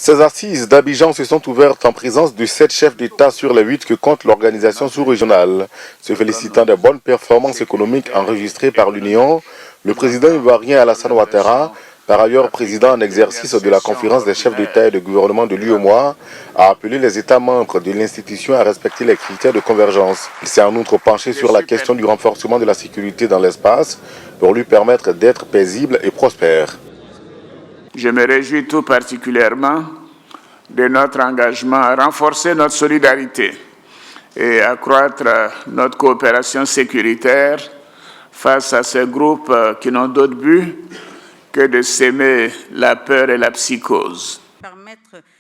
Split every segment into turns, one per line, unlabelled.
Ces assises d'Abidjan se sont ouvertes en présence de 7 chefs d'État sur les 8 que compte l'organisation sous-régionale. Se félicitant des bonnes performances économiques enregistrées par l'Union, le président ivoirien Alassane Ouattara, par ailleurs président en exercice de la conférence des chefs d'État et de gouvernement de l'UEMOA, a appelé les États membres de l'institution à respecter les critères de convergence. Il s'est en outre penché sur la question du renforcement de la sécurité dans l'espace pour lui permettre d'être paisible et prospère.
Je me réjouis tout particulièrement de notre engagement à renforcer notre solidarité et accroître notre coopération sécuritaire face à ces groupes qui n'ont d'autre but que de s'aimer la peur et la psychose.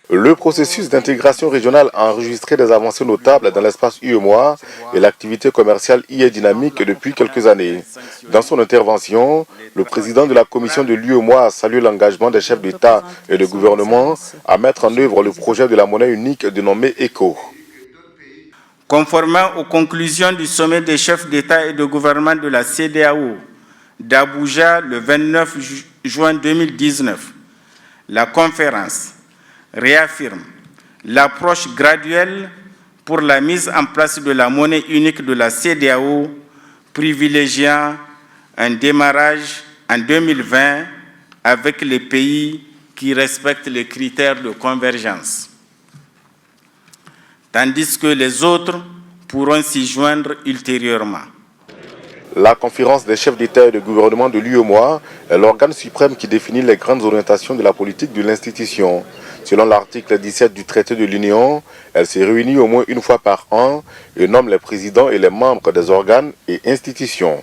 Le processus d'intégration régionale a enregistré des avancées notables dans l'espace UEMOA et l'activité commerciale y est dynamique depuis quelques années. Dans son intervention, le président de la commission de l'UEMOA a salué l'engagement des chefs d'État et de gouvernement à mettre en œuvre le projet de la monnaie unique dénommé ECO.
Conformément aux conclusions du sommet des chefs d'État et de gouvernement de la CEDEAO d'Abuja le 29 juin 2019, la conférence réaffirme l'approche graduelle pour la mise en place de la monnaie unique de la CEDEAO, privilégiant un démarrage en 2020 avec les pays qui respectent les critères de convergence, tandis que les autres pourront s'y joindre ultérieurement.
La conférence des chefs d'État et de gouvernement de l'UEMOA est l'organe suprême qui définit les grandes orientations de la politique de l'institution. Selon l'article 17 du traité de l'Union, elle se réunit au moins une fois par an et nomme les présidents et les membres des organes et institutions.